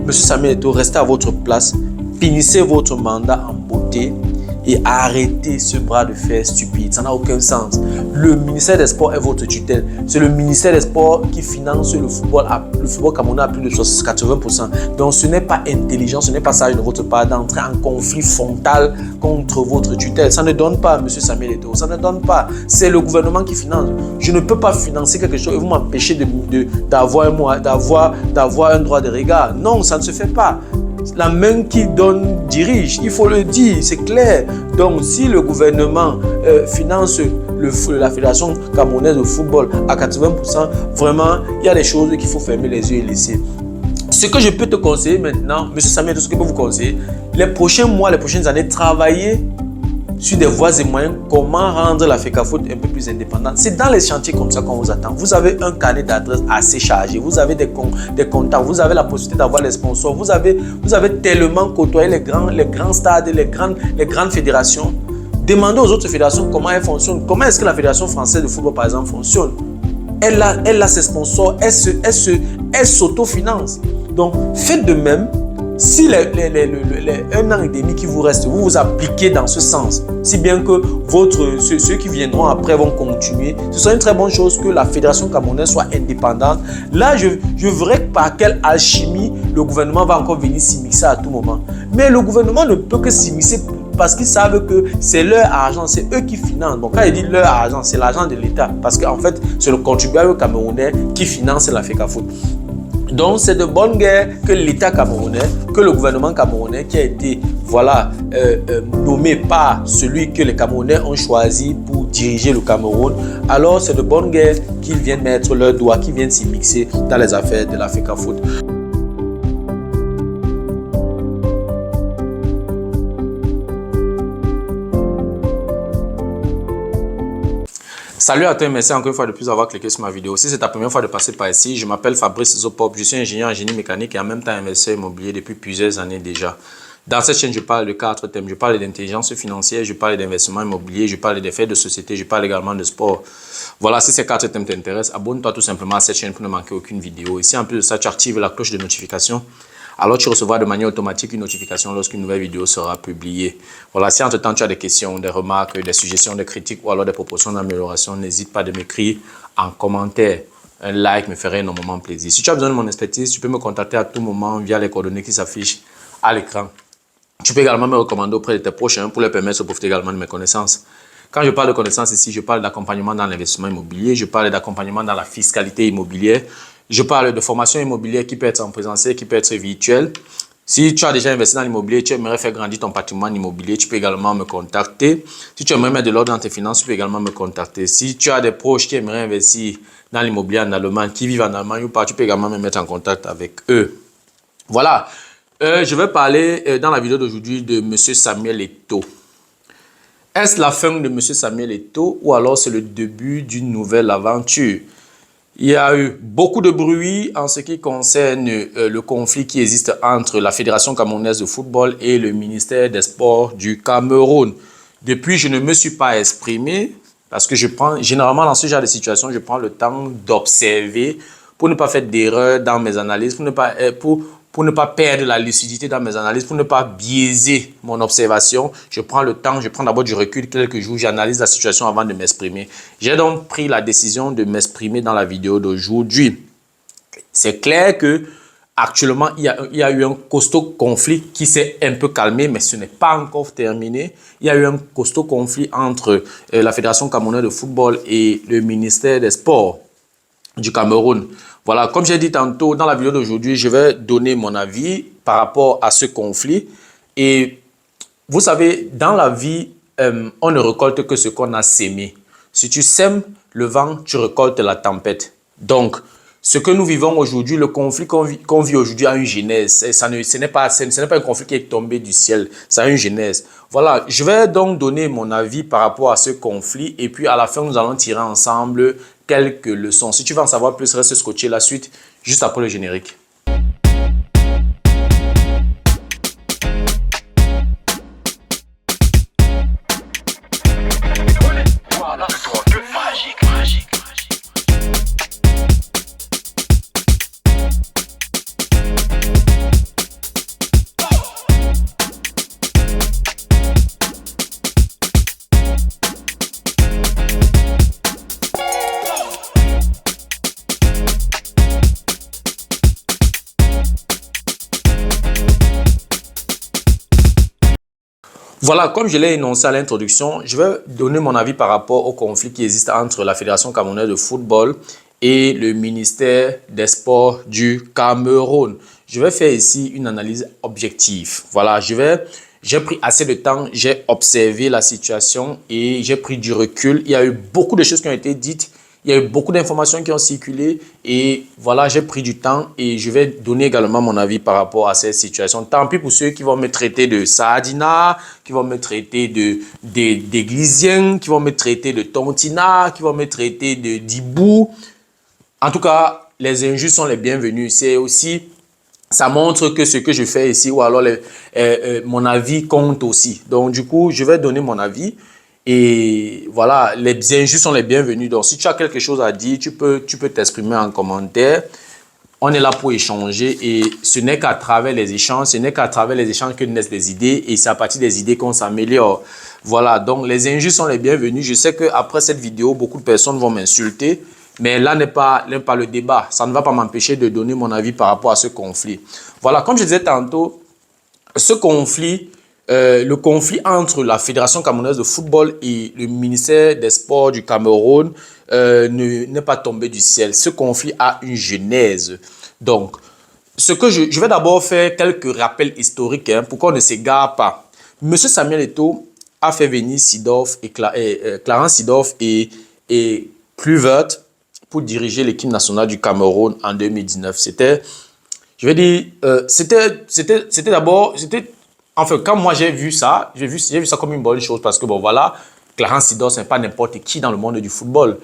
Monsieur Samuel Eto'o, restez à votre place, finissez votre mandat en beauté et arrêtez ce bras de fer stupide. Ça n'a aucun sens. Le ministère des Sports est votre tutelle. C'est le ministère des Sports qui finance le football camerounais à plus de 80%. Donc ce n'est pas intelligent, ce n'est pas sage de votre part d'entrer en conflit frontal contre votre tutelle. Ça ne donne pas, monsieur Samuel Eto'o, ça ne donne pas. C'est le gouvernement qui finance. Je ne peux pas financer quelque chose et vous m'empêcher d'avoir un droit de regard. Non, ça ne se fait pas. La main qui donne dirige, il faut le dire, c'est clair. Donc si le gouvernement finance la Fédération camerounaise de football à 80%, vraiment, il y a des choses qu'il faut fermer les yeux et laisser. Ce que je peux te conseiller maintenant, monsieur Samuel, ce que je peux vous conseiller, les prochains mois, les prochaines années, travailler sur des voies et moyens, comment rendre la FECAFOOT un peu plus indépendante. C'est dans les chantiers comme ça qu'on vous attend. Vous avez un carnet d'adresses assez chargé, vous avez des contacts, vous avez la possibilité d'avoir les sponsors, vous avez tellement côtoyé les grands stades, les grandes fédérations. Demandez aux autres fédérations comment elles fonctionnent. Comment est-ce que la Fédération française de football, par exemple, fonctionne? Elle a ses sponsors, elle s'autofinance. Donc, faites de même. Si un an et demi qui vous reste, vous vous appliquez dans ce sens, si bien que ceux qui viendront après vont continuer, ce serait une très bonne chose que la Fédération camerounaise soit indépendante. Là, je verrai par quelle alchimie le gouvernement va encore venir s'immiscer à tout moment. Mais le gouvernement ne peut que s'immiscer parce qu'ils savent que c'est leur argent, c'est eux qui financent. Donc quand il dit leur argent, c'est l'argent de l'État. Parce qu'en fait, c'est le contribuable camerounais qui finance la FECAFOOT. Donc, c'est de bonne guerre que l'État camerounais, que le gouvernement camerounais qui a été nommé par celui que les Camerounais ont choisi pour diriger le Cameroun. Alors, c'est de bonne guerre qu'ils viennent mettre leurs doigts, qu'ils viennent s'y mixer dans les affaires de la FECAFOOT. Salut à toi et merci encore une fois de plus d'avoir cliqué sur ma vidéo. Si c'est ta première fois de passer par ici, je m'appelle Fabrice Zopop, je suis ingénieur en génie mécanique et en même temps investisseur immobilier depuis plusieurs années déjà. Dans cette chaîne, je parle de 4 thèmes. Je parle d'intelligence financière, je parle d'investissement immobilier, je parle des faits de société, je parle également de sport. Voilà, si ces 4 thèmes t'intéressent, abonne-toi tout simplement à cette chaîne pour ne manquer aucune vidéo. Ici, en plus de ça, tu actives la cloche de notification. Alors, tu recevras de manière automatique une notification lorsqu'une nouvelle vidéo sera publiée. Voilà, si entre-temps tu as des questions, des remarques, des suggestions, des critiques ou alors des propositions d'amélioration, n'hésite pas de m'écrire en commentaire. Un like me ferait énormément plaisir. Si tu as besoin de mon expertise, tu peux me contacter à tout moment via les coordonnées qui s'affichent à l'écran. Tu peux également me recommander auprès de tes prochains pour leur permettre de profiter également de mes connaissances. Quand je parle de connaissances ici, je parle d'accompagnement dans l'investissement immobilier, je parle d'accompagnement dans la fiscalité immobilière, je parle de formation immobilière qui peut être en présentiel, qui peut être virtuelle. Si tu as déjà investi dans l'immobilier, tu aimerais faire grandir ton patrimoine immobilier, tu peux également me contacter. Si tu aimerais mettre de l'ordre dans tes finances, tu peux également me contacter. Si tu as des proches qui aimeraient investir dans l'immobilier en Allemagne, qui vivent en Allemagne ou pas, tu peux également me mettre en contact avec eux. Voilà. Je vais parler dans la vidéo d'aujourd'hui de M. Samuel Eto'o. Est-ce la fin de M. Samuel Eto'o ou alors c'est le début d'une nouvelle aventure? Il y a eu beaucoup de bruit en ce qui concerne le conflit qui existe entre la Fédération camerounaise de football et le ministère des Sports du Cameroun. Depuis, je ne me suis pas exprimé parce que généralement dans ce genre de situation, je prends le temps d'observer pour ne pas faire d'erreurs dans mes analyses, pour ne pas perdre la lucidité dans mes analyses, pour ne pas biaiser mon observation. Je prends le temps, je prends d'abord du recul quelques jours, j'analyse la situation avant de m'exprimer. J'ai donc pris la décision de m'exprimer dans la vidéo d'aujourd'hui. C'est clair que actuellement, il y a eu un costaud conflit qui s'est un peu calmé, mais ce n'est pas encore terminé. Il y a eu un costaud conflit entre la Fédération camerounaise de football et le ministère des Sports du Cameroun. Voilà, comme j'ai dit tantôt, dans la vidéo d'aujourd'hui, je vais donner mon avis par rapport à ce conflit. Et vous savez, dans la vie, on ne récolte que ce qu'on a sémé. Si tu sèmes le vent, tu récoltes la tempête. Donc, ce que nous vivons aujourd'hui, le conflit qu'on vit aujourd'hui a une genèse. Ce n'est pas un conflit qui est tombé du ciel, ça a une genèse. Voilà, je vais donc donner mon avis par rapport à ce conflit et puis à la fin, nous allons tirer ensemble quelques leçons. Si tu veux en savoir plus, reste scotché la suite juste après le générique. Voilà, comme je l'ai énoncé à l'introduction, je vais donner mon avis par rapport au conflit qui existe entre la Fédération camerounaise de football et le ministère des Sports du Cameroun. Je vais faire ici une analyse objective. Voilà, j'ai pris assez de temps, j'ai observé la situation et j'ai pris du recul. Il y a eu beaucoup de choses qui ont été dites. Il y a eu beaucoup d'informations qui ont circulé et voilà, j'ai pris du temps et je vais donner également mon avis par rapport à cette situation. Tant pis pour ceux qui vont me traiter de sardinat, qui vont me traiter d'églysien, qui vont me traiter de tontina, qui vont me traiter de dibou. En tout cas, les injures sont les bienvenus. C'est aussi, ça montre que ce que je fais ici ou alors mon avis compte aussi. Donc du coup, je vais donner mon avis. Et voilà, les injures sont les bienvenus. Donc, si tu as quelque chose à dire, tu peux t'exprimer en commentaire. On est là pour échanger et ce n'est qu'à travers les échanges, que naissent des idées et c'est à partir des idées qu'on s'améliore. Voilà, donc les injures sont les bienvenus. Je sais qu'après cette vidéo, beaucoup de personnes vont m'insulter, mais là n'est pas le débat. Ça ne va pas m'empêcher de donner mon avis par rapport à ce conflit. Voilà, comme je disais tantôt, ce conflit, le conflit entre la Fédération camerounaise de football et le ministère des Sports du Cameroun n'est pas tombé du ciel. Ce conflit a une genèse. Donc, je vais d'abord faire quelques rappels historiques pour qu'on ne s'égare pas. Monsieur Samuel Eto'o a fait venir Seedorf Clarence Seedorf et Kluivert pour diriger l'équipe nationale du Cameroun en 2019. Je vais dire, c'était d'abord, enfin, quand moi j'ai vu ça, j'ai vu ça comme une bonne chose parce que bon voilà, Clarence Seedorf, ce n'est pas n'importe qui dans le monde du football.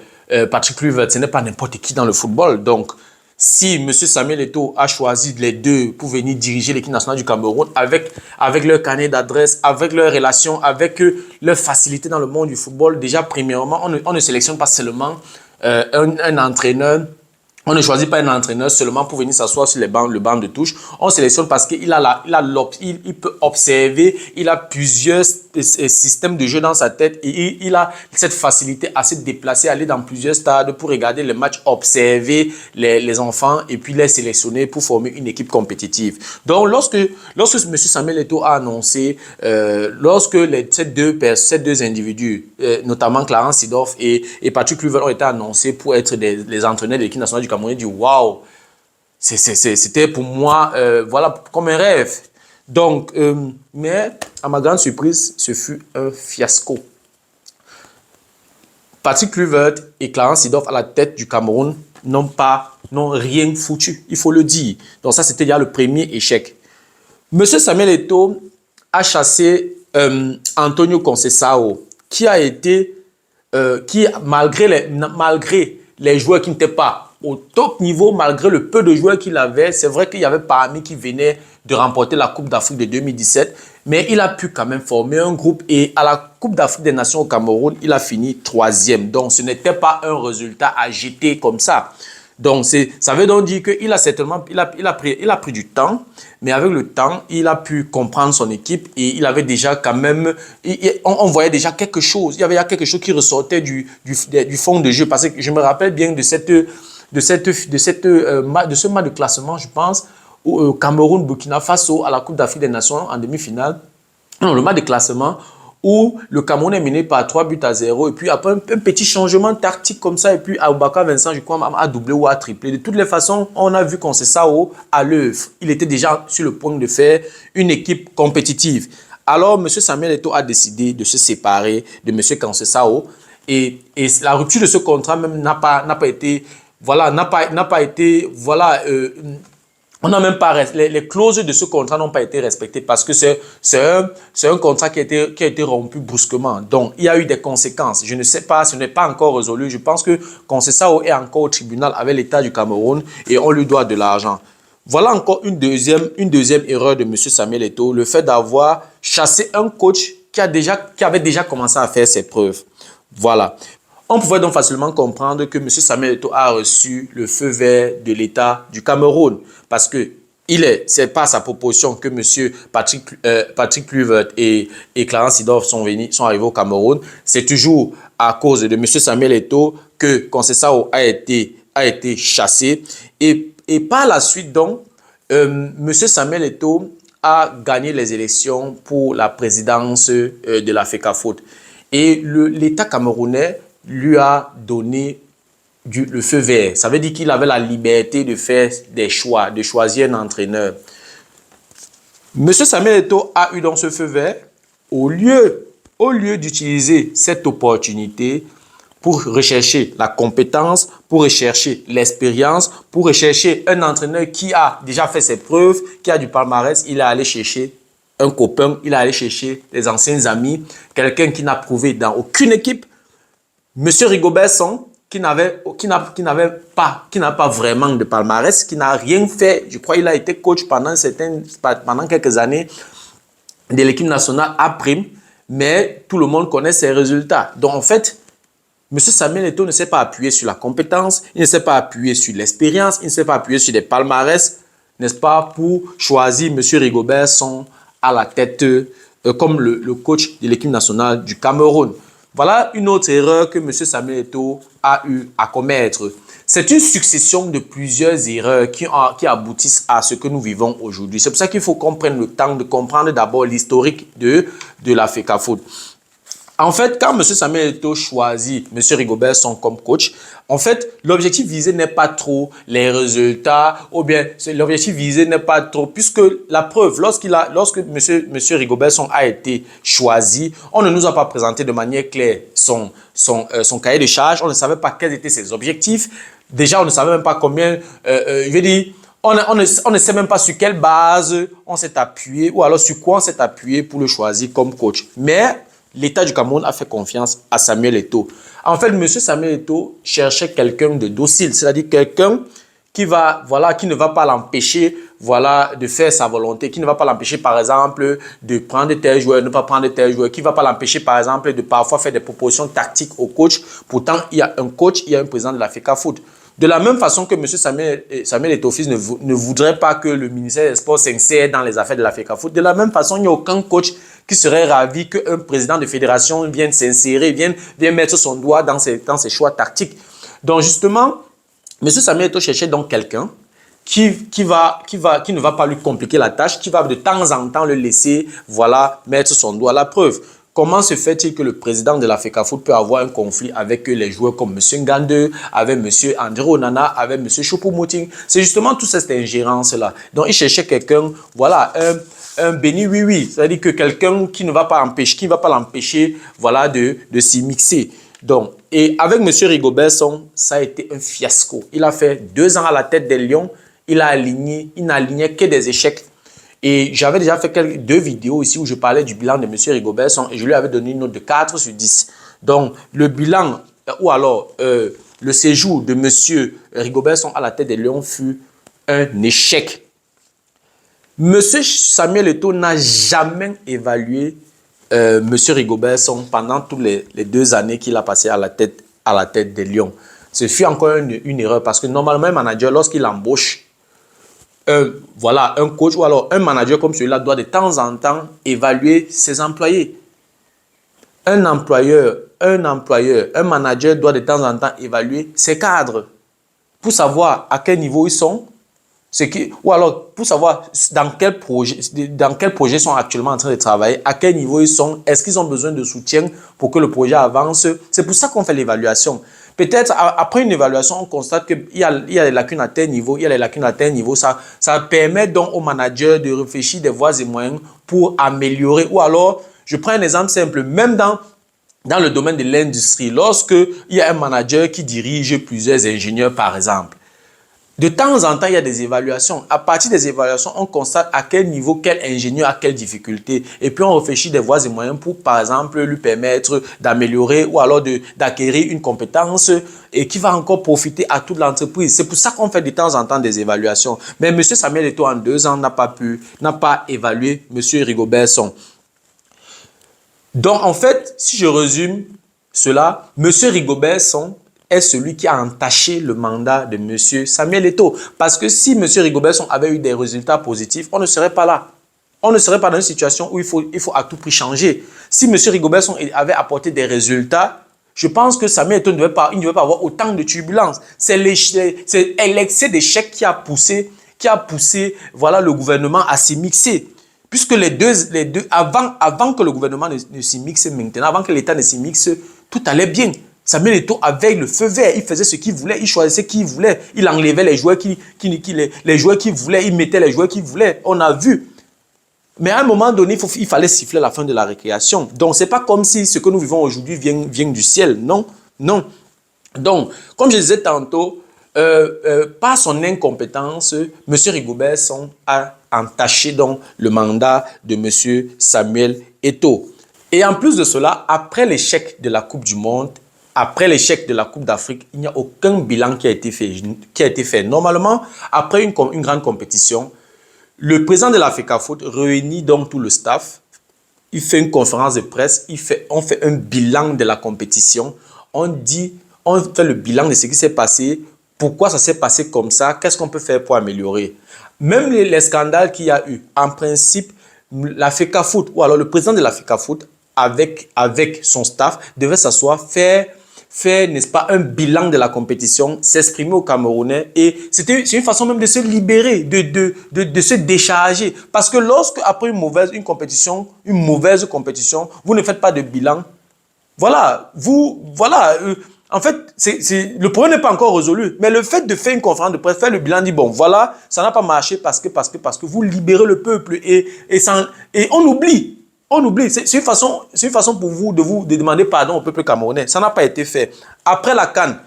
Patrick Kluivert, ce n'est pas n'importe qui dans le football. Donc, si M. Samuel Eto'o a choisi les deux pour venir diriger l'équipe nationale du Cameroun avec leur carnet d'adresse, avec leurs relations, avec leur facilité dans le monde du football, déjà, premièrement, on ne sélectionne pas seulement un entraîneur. On ne choisit pas un entraîneur seulement pour venir s'asseoir sur le banc de touche. On sélectionne parce qu'il il peut observer, il a plusieurs systèmes de jeu dans sa tête et il a cette facilité à se déplacer, aller dans plusieurs stades pour regarder les matchs, observer les enfants et puis les sélectionner pour former une équipe compétitive. Donc, lorsque M. Samuel Eto'o a annoncé, lorsque ces deux individus, notamment Clarence Seedorf et Patrick Kluivert ont été annoncés pour être les entraîneurs de l'équipe nationale du Cameroun, dit waouh, c'était pour moi voilà comme un rêve. Donc, mais à ma grande surprise, ce fut un fiasco. Patrick Kluivert et Clarence Seedorf à la tête du Cameroun n'ont rien foutu, il faut le dire. Donc ça, c'était déjà le premier échec. Monsieur Samuel Eto'o a chassé Antonio Conceição, qui a été, malgré les joueurs qui n'étaient pas au top niveau, malgré le peu de joueurs qu'il avait, c'est vrai qu'il y avait parmi qui venaient de remporter la Coupe d'Afrique de 2017, mais il a pu quand même former un groupe et à la Coupe d'Afrique des Nations au Cameroun, il a fini 3e. Donc, ce n'était pas un résultat à jeter comme ça. Donc, ça veut donc dire qu'il a certainement, il a pris du temps, mais avec le temps, il a pu comprendre son équipe et il avait déjà quand même, on voyait déjà quelque chose. Il y avait quelque chose qui ressortait du fond de jeu parce que je me rappelle bien de ce match de classement, je pense, au Cameroun, Burkina Faso, à la Coupe d'Afrique des Nations en demi-finale. Non, le match de classement où le Cameroun est mené par 3-0 et puis après un petit changement tactique comme ça et puis Aboubakar Vincent, je crois, a doublé ou a triplé. De toutes les façons, on a vu Conceição à l'œuvre. Il était déjà sur le point de faire une équipe compétitive. Alors, M. Samuel Eto'o a décidé de se séparer de M. Conceição et la rupture de ce contrat même n'a pas été, voilà, on n'a même pas, les clauses de ce contrat n'ont pas été respectées parce que c'est un contrat qui a été rompu brusquement. Donc, il y a eu des conséquences. Je ne sais pas, ce n'est pas encore résolu. Je pense que Conceição est encore au tribunal avec l'État du Cameroun et on lui doit de l'argent. Voilà encore une deuxième erreur de M. Samuel Eto'o, le fait d'avoir chassé un coach qui avait déjà commencé à faire ses preuves. Voilà. On pouvait donc facilement comprendre que M. Samuel Eto'o a reçu le feu vert de l'État du Cameroun parce que c'est par sa proposition que M. Patrick Kluivert et Clarence Seedorf sont arrivés au Cameroun. C'est toujours à cause de M. Samuel Eto'o que Conceição a été chassé. Et par la suite, donc, M. Samuel Eto'o a gagné les élections pour la présidence de la FECAFOOT. Et l'État camerounais lui a donné le feu vert. Ça veut dire qu'il avait la liberté de faire des choix, de choisir un entraîneur. Monsieur Samuel Eto'o a eu donc ce feu vert. Au lieu d'utiliser cette opportunité pour rechercher la compétence, pour rechercher l'expérience, pour rechercher un entraîneur qui a déjà fait ses preuves, qui a du palmarès, il est allé chercher un copain, il est allé chercher des anciens amis, quelqu'un qui n'a prouvé dans aucune équipe. Monsieur Rigobert Song, qui n'a pas vraiment de palmarès, qui n'a rien fait. Je crois qu'il a été coach pendant quelques années de l'équipe nationale à prime, mais tout le monde connaît ses résultats. Donc en fait, M. Samuel Eto'o ne s'est pas appuyé sur la compétence, il ne s'est pas appuyé sur l'expérience, il ne s'est pas appuyé sur des palmarès, n'est-ce pas, pour choisir M. Rigobert Song à la tête comme le coach de l'équipe nationale du Cameroun. Voilà une autre erreur que M. Samuel Eto'o a eu à commettre. C'est une succession de plusieurs erreurs qui aboutissent à ce que nous vivons aujourd'hui. C'est pour ça qu'il faut qu'on prenne le temps de comprendre d'abord l'historique de la FECAFOOT. En fait, quand M. Samuel Eto'o choisit M. Rigobert Song comme coach, en fait, l'objectif visé n'est pas trop les résultats, ou bien l'objectif visé n'est pas trop, puisque la preuve, lorsque M. Rigobert Song a été choisi, on ne nous a pas présenté de manière claire son cahier de charge, on ne savait pas quels étaient ses objectifs. Déjà, on ne savait même pas combien, je veux dire, on ne sait même pas sur quelle base on s'est appuyé, ou alors sur quoi on s'est appuyé pour le choisir comme coach. Mais l'État du Cameroun a fait confiance à Samuel Eto'o. En fait, M. Samuel Eto'o cherchait quelqu'un de docile, c'est-à-dire quelqu'un qui ne va pas l'empêcher de faire sa volonté, qui ne va pas l'empêcher, par exemple, de prendre tel joueur, ne pas prendre tel joueur, qui ne va pas l'empêcher, par exemple, de parfois faire des propositions tactiques au coach. Pourtant, il y a un coach, il y a un président de la FECAFOOT. De la même façon que M. Samuel Eto'o fils ne voudrait pas que le ministère des Sports s'insère dans les affaires de la FECAFOOT, de la même façon, il n'y a aucun coach qui serait ravi qu'un président de fédération vienne s'insérer, vienne mettre son doigt dans ses choix tactiques. Donc justement, M. Samuel Eto'o cherchait donc quelqu'un qui ne va pas lui compliquer la tâche, qui va de temps en temps le laisser mettre son doigt à la preuve. Comment se fait-il que le président de la FECAFOOT peut avoir un conflit avec les joueurs comme M. Ngande, avec M. André Onana, avec M. Choupo-Moting? C'est justement toute cette ingérence-là. Donc, il cherchait quelqu'un, un béni oui-oui. C'est-à-dire que quelqu'un qui ne va pas l'empêcher, de s'y mixer. Donc, et avec M. Rigobert Song, ça a été un fiasco. Il a fait 2 ans à la tête des Lions. Il n'a aligné que des échecs. Et j'avais déjà fait 2 vidéos ici où je parlais du bilan de M. Rigobert Song et je lui avais donné une note de 4 sur 10. Donc, le bilan ou alors le séjour de M. Rigobert Song à la tête des Lions fut un échec. M. Samuel Eto'o n'a jamais évalué M. Rigobert Song pendant toutes les 2 années qu'il a passé à la tête des Lions. Ce fut encore une erreur parce que normalement, un manager, lorsqu'il embauche un coach ou alors un manager comme celui-là doit de temps en temps évaluer ses employés. Un manager doit de temps en temps évaluer ses cadres pour savoir à quel niveau ils sont, ou alors pour savoir dans quel projet ils sont actuellement en train de travailler, à quel niveau ils sont, est-ce qu'ils ont besoin de soutien pour que le projet avance. C'est pour ça qu'on fait l'évaluation. Peut-être après une évaluation, on constate qu'il y a des lacunes à tel niveau, Ça permet donc au manager de réfléchir des voies et moyens pour améliorer. Ou alors, je prends un exemple simple, même dans le domaine de l'industrie, lorsque il y a un manager qui dirige plusieurs ingénieurs, par exemple, de temps en temps, il y a des évaluations. À partir des évaluations, on constate à quel niveau, quel ingénieur a quelle difficulté. Et puis, on réfléchit des voies et moyens pour, par exemple, lui permettre d'améliorer ou alors d'acquérir une compétence et qui va encore profiter à toute l'entreprise. C'est pour ça qu'on fait de temps en temps des évaluations. Mais M. Samuel Eto'o, en 2 ans, n'a pas évalué M. Rigobert Song. Donc, en fait, si je résume cela, M. Rigobert Song est celui qui a entaché le mandat de M. Samuel Eto'o. Parce que si M. Rigobert Song avait eu des résultats positifs, on ne serait pas là. On ne serait pas dans une situation où il faut à tout prix changer. Si M. Rigobert Song avait apporté des résultats, je pense que Samuel Eto'o ne devait pas avoir autant de turbulences. C'est l'excès d'échec qui a poussé le gouvernement à s'y mixer. Puisque les deux avant que le gouvernement ne s'y mixe maintenant, avant que l'État ne s'y mixe, tout allait bien. Samuel Eto'o avait le feu vert, il faisait ce qu'il voulait, il choisissait qui il voulait, il enlevait les joueurs les joueurs qu'il voulait, il mettait les joueurs qu'il voulait. On a vu. Mais à un moment donné, il fallait siffler la fin de la récréation. Donc, ce n'est pas comme si ce que nous vivons aujourd'hui vient du ciel. Non, non. Donc, comme je disais tantôt, par son incompétence, M. Rigobert Song a entaché donc le mandat de M. Samuel Eto'o. Et en plus de cela, après l'échec de la Coupe du Monde, après l'échec de la Coupe d'Afrique, il n'y a aucun bilan qui a été fait. Normalement, après une grande compétition, le président de la FECAFOOT réunit donc tout le staff, il fait une conférence de presse, on fait un bilan de la compétition, on fait le bilan de ce qui s'est passé, pourquoi ça s'est passé comme ça, qu'est-ce qu'on peut faire pour améliorer. Même les scandales qu'il y a eu, en principe, la FECAFOOT, ou alors le président de la FECAFOOT, avec son staff, devait s'asseoir, faire, n'est-ce pas, un bilan de la compétition, s'exprimer aux Camerounais. Et c'est une façon même de se libérer, de se décharger. Parce que lorsque, après une mauvaise compétition, vous ne faites pas de bilan, en fait, le problème n'est pas encore résolu. Mais le fait de faire une conférence de presse, faire le bilan, dit bon, voilà, ça n'a pas marché parce que vous libérez le peuple et on oublie. On oublie. C'est une façon pour vous de demander pardon au peuple camerounais. Ça n'a pas été fait. Après la CAN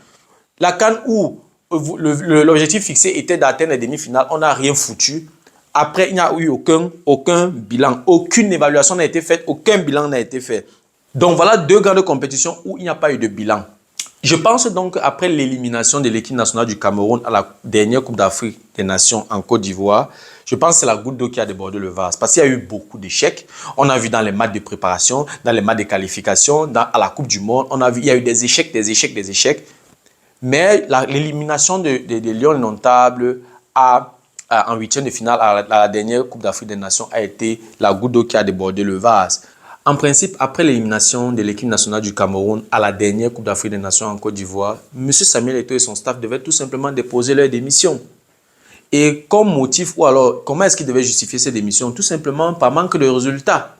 où l'objectif fixé était d'atteindre les demi-finales, on n'a rien foutu. Après, il n'y a eu aucun bilan. Aucune évaluation n'a été faite, aucun bilan n'a été fait. Donc voilà deux grandes compétitions où il n'y a pas eu de bilan. Je pense donc après l'élimination de l'équipe nationale du Cameroun à la dernière Coupe d'Afrique des Nations en Côte d'Ivoire, je pense que c'est la goutte d'eau qui a débordé le vase. Parce qu'il y a eu beaucoup d'échecs. On a vu dans les matchs de préparation, dans les matchs de qualification, à la Coupe du Monde, on a vu, il y a eu des échecs. Mais l'élimination des Lions indomptables en huitième de finale à la dernière Coupe d'Afrique des Nations a été la goutte d'eau qui a débordé le vase. En principe, après l'élimination de l'équipe nationale du Cameroun à la dernière Coupe d'Afrique des Nations en Côte d'Ivoire, M. Samuel Eto'o et son staff devaient tout simplement déposer leur démission. Et comme motif, ou alors, comment est-ce qu'ils devaient justifier ces démissions? Tout simplement par manque de résultats.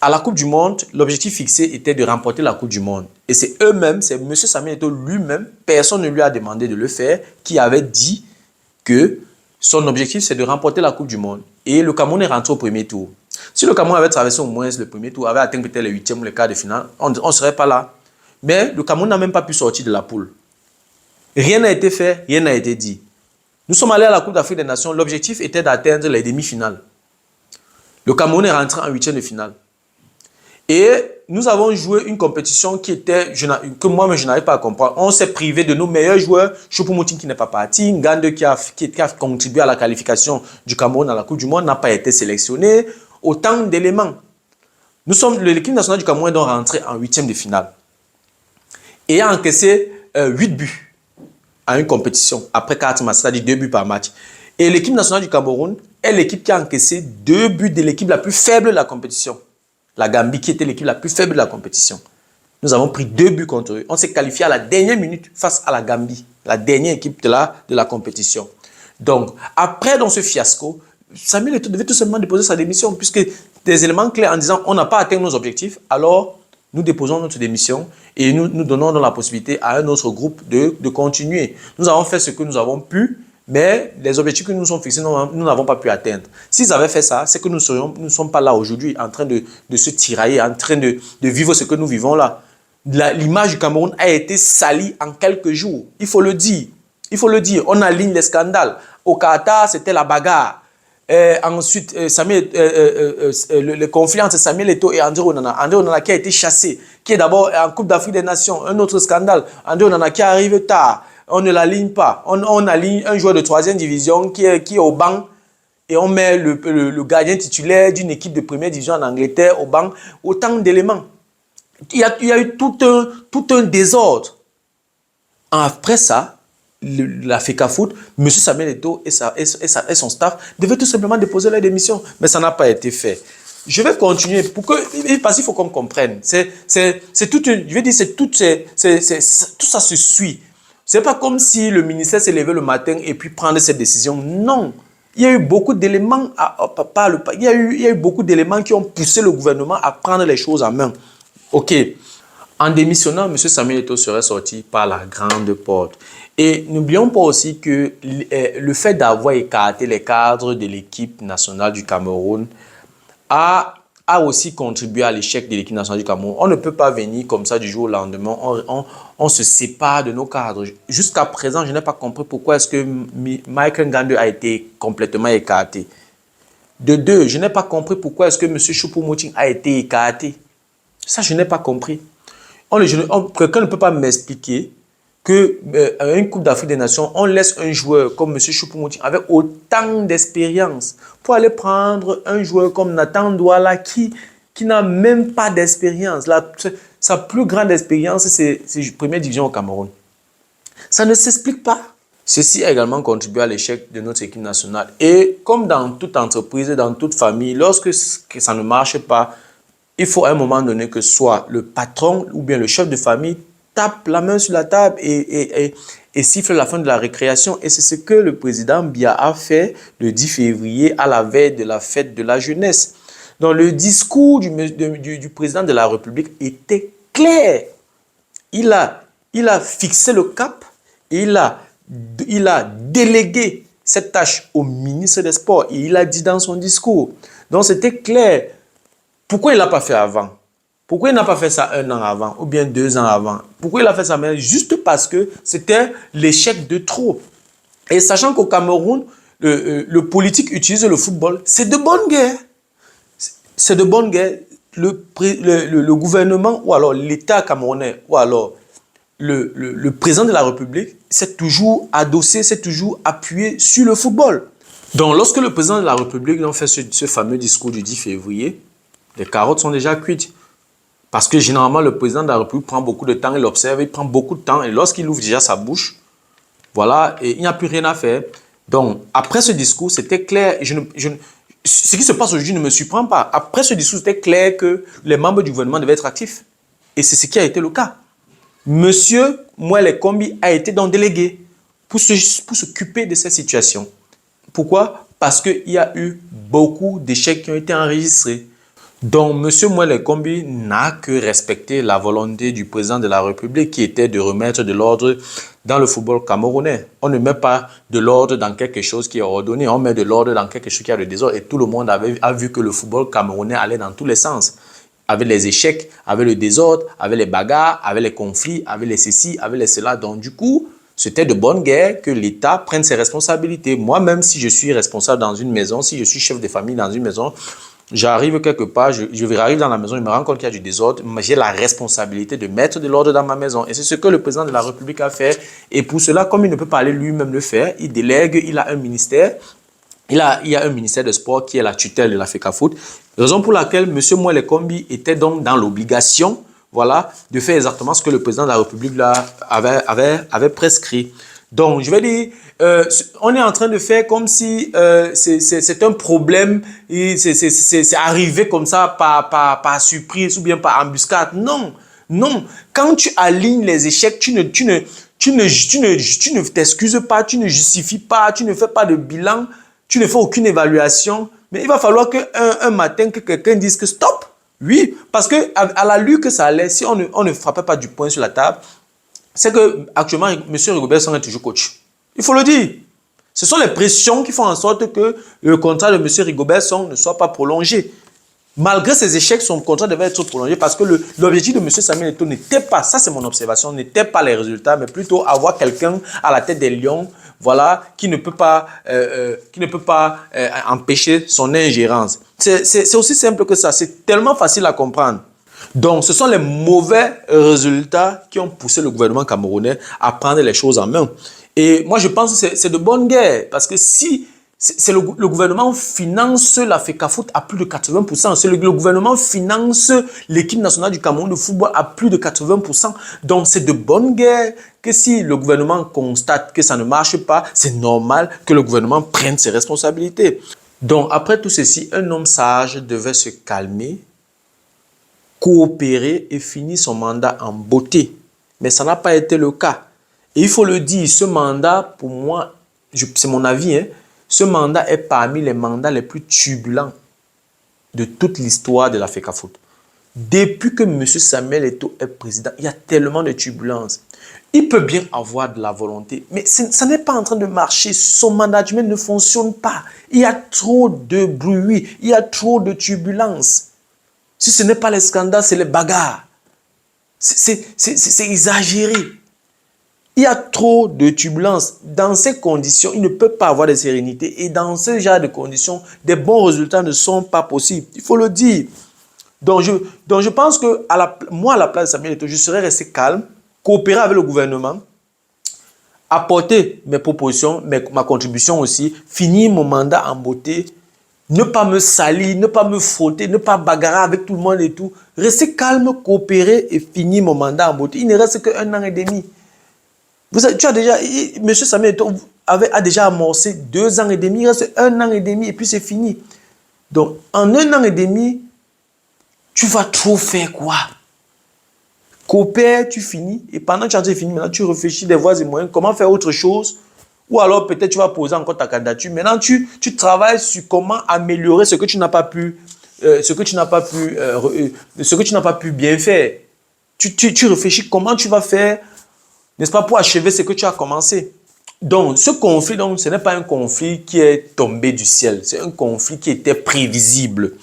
À la Coupe du Monde, l'objectif fixé était de remporter la Coupe du Monde. Et c'est eux-mêmes, c'est M. Samuel Eto'o lui-même, personne ne lui a demandé de le faire, qui avait dit que son objectif, c'est de remporter la Coupe du Monde. Et le Cameroun est rentré au premier tour. Si le Cameroun avait traversé au moins le premier tour, avait atteint peut-être les huitièmes ou les quarts de finale, on ne serait pas là. Mais le Cameroun n'a même pas pu sortir de la poule. Rien n'a été fait, rien n'a été dit. Nous sommes allés à la Coupe d'Afrique des Nations. L'objectif était d'atteindre les demi-finales. Le Cameroun est rentré en huitième de finale. Et nous avons joué une compétition que moi-même je n'arrive pas à comprendre. On s'est privé de nos meilleurs joueurs. Choupo-Moting qui n'est pas parti. Ngande qui a contribué à la qualification du Cameroun à la Coupe du Monde n'a pas été sélectionné. Autant d'éléments. L'équipe nationale du Cameroun est donc rentrée en huitième de finale. Et a encaissé 8 buts à une compétition après 4 matchs, c'est-à-dire 2 buts par match. Et l'équipe nationale du Cameroun est l'équipe qui a encaissé 2 buts de l'équipe la plus faible de la compétition. La Gambie qui était l'équipe la plus faible de la compétition. Nous avons pris 2 buts contre eux. On s'est qualifié à la dernière minute face à la Gambie, la dernière équipe de la compétition. Donc, après dans ce fiasco, Samuel Eto'o devait tout simplement déposer sa démission puisque des éléments clés en disant on n'a pas atteint nos objectifs, alors nous déposons notre démission et nous donnons donc la possibilité à un autre groupe de continuer. Nous avons fait ce que nous avons pu, mais les objectifs que nous nous sommes fixés, nous n'avons pas pu atteindre. S'ils avaient fait ça, c'est que nous ne sommes pas là aujourd'hui en train de se tirailler, en train de vivre ce que nous vivons là. L'image du Cameroun a été salie en quelques jours. Il faut le dire. Il faut le dire. On aligne les scandales. Au Qatar, c'était la bagarre. Ensuite, le conflit entre Samuel Eto'o et André Onana. André Onana qui a été chassé, qui est d'abord en Coupe d'Afrique des Nations. Un autre scandale. André Onana qui arrive tard. On ne l'aligne pas. On aligne un joueur de 3e division qui est au banc et on met le gardien titulaire d'une équipe de 1re division en Angleterre au banc. Autant d'éléments. Il y a eu tout un désordre. Après ça, la FECAFOOT, M. Samuel Eto'o et son staff devaient tout simplement déposer leur démission. Mais ça n'a pas été fait. Je vais continuer parce qu'il faut qu'on comprenne. Tout ça se suit. Ce n'est pas comme si le ministère s'est levé le matin et puis prendre cette décision. Non. il y a eu beaucoup d'éléments, il y a eu beaucoup d'éléments qui ont poussé le gouvernement à prendre les choses en main. Ok. En démissionnant, M. Samuel Eto'o serait sorti par la grande porte. Et n'oublions pas aussi que le fait d'avoir écarté les cadres de l'équipe nationale du Cameroun a aussi contribué à l'échec de l'équipe nationale du Cameroun. On ne peut pas venir comme ça du jour au lendemain, on se sépare de nos cadres. Jusqu'à présent, je n'ai pas compris pourquoi est-ce que Michael Ngandou a été complètement écarté. De deux, je n'ai pas compris pourquoi est-ce que M. Choupo-Moting a été écarté. Ça, je n'ai pas compris. Quelqu'un ne peut pas m'expliquer qu'une Coupe d'Afrique des Nations, on laisse un joueur comme M. Choupo-Moting avec autant d'expérience pour aller prendre un joueur comme Nathan Douala qui n'a même pas d'expérience. Sa plus grande expérience, c'est première division au Cameroun. Ça ne s'explique pas. Ceci a également contribué à l'échec de notre équipe nationale. Et comme dans toute entreprise, dans toute famille, lorsque ça ne marche pas, il faut à un moment donné que soit le patron ou bien le chef de famille tape la main sur la table et siffle la fin de la récréation. Et c'est ce que le président Biya a fait le 10 février à la veille de la fête de la jeunesse. Donc le discours du président de la République était clair. Il a fixé le cap et il a délégué cette tâche au ministre des Sports. Et il a dit dans son discours. Donc c'était clair. Pourquoi il ne l'a pas fait avant? Pourquoi il n'a pas fait ça 1 an avant ou bien 2 ans avant? Pourquoi il a fait ça maintenant? Juste parce que c'était l'échec de trop. Et sachant qu'au Cameroun, le politique utilise le football, c'est de bonne guerre. C'est de bonne guerre. Le gouvernement ou alors l'État camerounais ou alors le président de la République s'est toujours adossé, s'est toujours appuyé sur le football. Donc lorsque le président de la République a fait ce fameux discours du 10 février, les carottes sont déjà cuites. Parce que généralement, le président de la République prend beaucoup de temps, il observe, il prend beaucoup de temps. Et lorsqu'il ouvre déjà sa bouche, voilà, et il n'y a plus rien à faire. Donc, après ce discours, c'était clair. Ce qui se passe aujourd'hui ne me surprend pas. Après ce discours, c'était clair que les membres du gouvernement devaient être actifs. Et c'est ce qui a été le cas. Monsieur Mouele Kombi a été donc délégué pour s'occuper de cette situation. Pourquoi? Parce qu'il y a eu beaucoup d'échecs qui ont été enregistrés. Donc, M. Mouele Kombi n'a que respecté la volonté du président de la République qui était de remettre de l'ordre dans le football camerounais. On ne met pas de l'ordre dans quelque chose qui est ordonné, on met de l'ordre dans quelque chose qui a le désordre. Et tout le monde a vu que le football camerounais allait dans tous les sens. Avec les échecs, avec le désordre, avec les bagarres, avec les conflits, avec les ceci, avec les cela. Donc, du coup, c'était de bonne guerre que l'État prenne ses responsabilités. Moi-même, si je suis responsable dans une maison, si je suis chef de famille dans une maison, j'arrive quelque part, je arrive dans la maison, je me rends compte qu'il y a du désordre, mais j'ai la responsabilité de mettre de l'ordre dans ma maison. Et c'est ce que le président de la République a fait. Et pour cela, comme il ne peut pas aller lui-même le faire, il délègue, il a un ministère. Il y a un ministère de sport qui est la tutelle de la FECAFOOT. Raison pour laquelle M. Mouele Kombi était donc dans l'obligation, voilà, de faire exactement ce que le président de la République avait prescrit. Donc, je vais dire, on est en train de faire comme si c'est un problème, c'est arrivé comme ça par surprise ou bien par embuscade. Non, non. Quand tu alignes les échecs, tu ne t'excuses pas, tu ne justifies pas, tu ne fais pas de bilan, tu ne fais aucune évaluation. Mais il va falloir qu'un matin, que quelqu'un dise que stop. Oui, parce que à la lutte que ça allait, si on ne frappait pas du poing sur la table, c'est que actuellement M. Rigobert Song est toujours coach. Il faut le dire. Ce sont les pressions qui font en sorte que le contrat de M. Rigobert Song ne soit pas prolongé. Malgré ses échecs, son contrat devait être prolongé parce que l'objectif de M. Samuel Eto'o n'était pas, ça c'est mon observation, n'était pas les résultats, mais plutôt avoir quelqu'un à la tête des Lions, voilà, qui ne peut pas empêcher son ingérence. C'est aussi simple que ça, c'est tellement facile à comprendre. Donc, ce sont les mauvais résultats qui ont poussé le gouvernement camerounais à prendre les choses en main. Et moi, je pense que c'est de bonne guerre. Parce que si le gouvernement finance la FECAFOOT à plus de 80%, le gouvernement finance l'équipe nationale du Cameroun de football à plus de 80%. Donc, c'est de bonne guerre que si le gouvernement constate que ça ne marche pas, c'est normal que le gouvernement prenne ses responsabilités. Donc, après tout ceci, un homme sage devait se calmer, coopérer et finir son mandat en beauté. Mais ça n'a pas été le cas. Et il faut le dire, ce mandat, pour moi, c'est mon avis, hein, Ce mandat est parmi les mandats les plus turbulents de toute l'histoire de la FECAFOOT. Depuis que M. Samuel Eto'o est président, il y a tellement de turbulences. Il peut bien avoir de la volonté, mais ça n'est pas en train de marcher. Son management ne fonctionne pas. Il y a trop de bruit, il y a trop de turbulences. Si ce n'est pas les scandales, c'est les bagarres. C'est exagéré. Il y a trop de turbulences. Dans ces conditions, il ne peut pas avoir de sérénité. Et dans ce genre de conditions, des bons résultats ne sont pas possibles. Il faut le dire. Donc je pense que moi, à la place de Samuel Eto'o, je serais resté calme, coopérer avec le gouvernement, apporter mes propositions, ma contribution aussi, finir mon mandat en beauté, ne pas me salir, ne pas me frotter, ne pas bagarrer avec tout le monde et tout. Rester calme, coopérer et finir mon mandat en beauté. Il ne reste qu'un an et demi. M. Samuel Eto'o a déjà amorcé 2 ans et demi, il reste 1 an et demi et puis c'est fini. Donc, en 1 an et demi, tu vas trop faire quoi? Coopère, tu finis, et pendant que tu as fini, maintenant tu réfléchis des voies et moyens, comment faire autre chose, ou alors peut-être tu vas poser encore ta candidature. Maintenant, tu travailles sur comment améliorer ce que tu n'as pas pu, ce que tu n'as pas pu bien faire. Tu réfléchis comment tu vas faire, n'est-ce pas, pour achever ce que tu as commencé. Donc, ce conflit, ce n'est pas un conflit qui est tombé du ciel. C'est un conflit qui était prévisible.